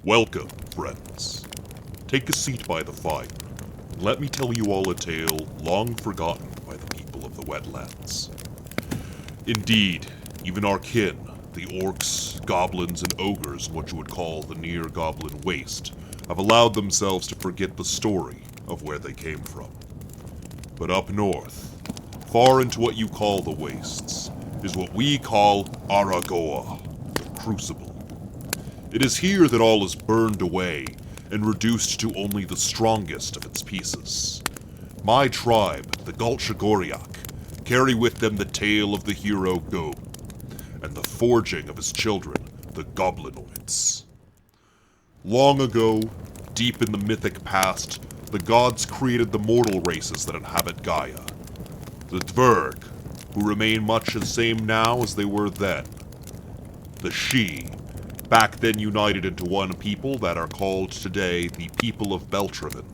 Welcome, friends. Take a seat by the fire, and let me tell you all a tale long forgotten by the people of the wetlands. Indeed, even our kin, the orcs, goblins, and ogres in what you would call the near goblin waste, have allowed themselves to forget the story of where they came from. But up north, far into what you call the wastes, is what we call Aragoa, the Crucible. It is here that all is burned away and reduced to only the strongest of its pieces. My tribe, the Galtxagoriak, carry with them the tale of the hero Gob, and the forging of his children, the Goblinoids. Long ago, deep in the mythic past, the gods created the mortal races that inhabit Gaia. The Dverg, who remain much the same now as they were then. The Sidhe, back then united into one people that are called today the people of Beltraven.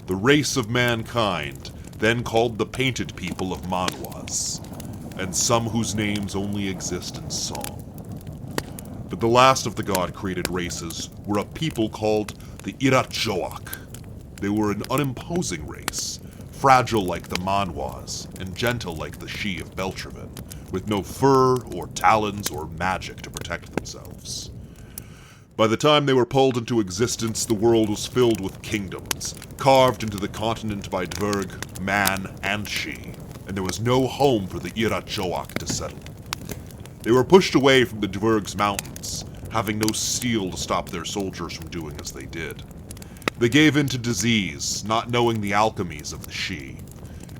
The race of mankind, then called the painted people of Manwaz, and some whose names only exist in song. But the last of the god-created races were a people called the Iratxoak. They were an unimposing race, fragile like the Manwaz, and gentle like the Sidhe of Beltraven, with no fur or talons or magic to protect themselves. By the time they were pulled into existence, the world was filled with kingdoms, carved into the continent by Dverg, man, and Sidhe, and there was no home for the Iratxoak to settle. They were pushed away from the Dverg's mountains, having no steel to stop their soldiers from doing as they did. They gave in to disease, not knowing the alchemies of the Sidhe,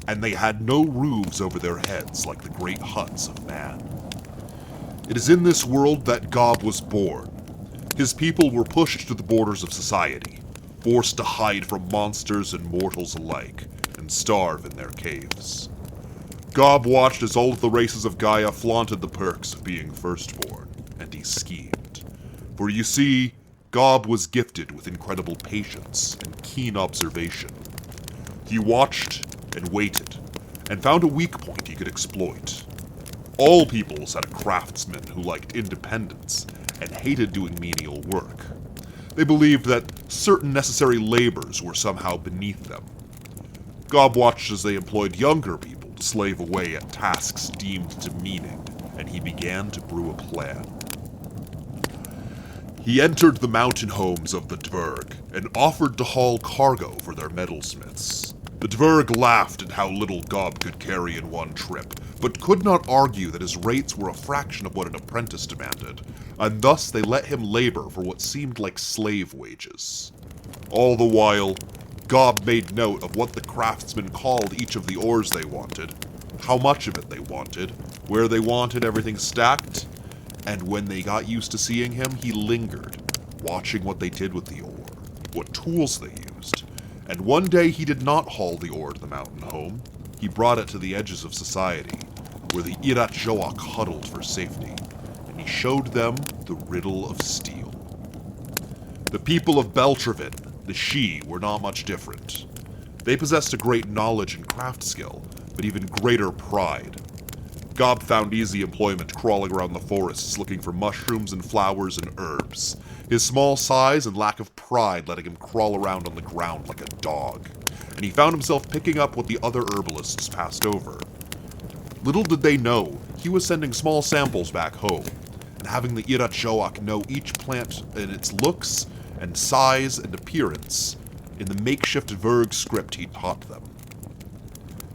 and they had no roofs over their heads like the great huts of man. It is in this world that Gob was born. His people were pushed to the borders of society, forced to hide from monsters and mortals alike, and starve in their caves. Gob watched as all of the races of Gaia flaunted the perks of being firstborn, and he schemed. For you see, Gob was gifted with incredible patience and keen observation. He watched and waited, and found a weak point he could exploit. All peoples had a craftsman who liked independence and hated doing menial work. They believed that certain necessary labors were somehow beneath them. Gob watched as they employed younger people to slave away at tasks deemed demeaning, and he began to brew a plan. He entered the mountain homes of the Dverg and offered to haul cargo for their metalsmiths. The Dverg laughed at how little Gob could carry in one trip, but could not argue that his rates were a fraction of what an apprentice demanded, and thus they let him labor for what seemed like slave wages. All the while, Gob made note of what the craftsmen called each of the ores they wanted, how much of it they wanted, where they wanted everything stacked, and when they got used to seeing him, he lingered, watching what they did with the ore, what tools they used. And one day he did not haul the ore to the mountain home. He brought it to the edges of society, where the Iratxoak huddled for safety, and he showed them the riddle of steel. The people of Beltraven, the Sidhe, were not much different. They possessed a great knowledge and craft skill, but even greater pride. Gob found easy employment crawling around the forests looking for mushrooms and flowers and herbs. His small size and lack of pride letting him crawl around on the ground like a dog, and he found himself picking up what the other herbalists passed over. Little did they know, he was sending small samples back home, and having the Iratxoak know each plant and its looks and size and appearance in the makeshift Dverg script he taught them.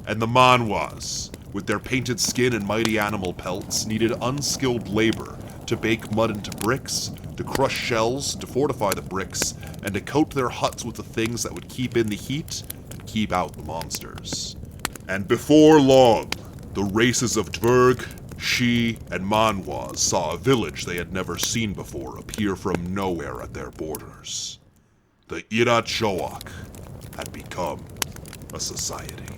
And the Manwaz, with their painted skin and mighty animal pelts, needed unskilled labor to bake mud into bricks, to crush shells, to fortify the bricks, and to coat their huts with the things that would keep in the heat and keep out the monsters. And before long, the races of Dverg, Sidhe, and Manwaz saw a village they had never seen before appear from nowhere at their borders. The Iratxoak had become a society.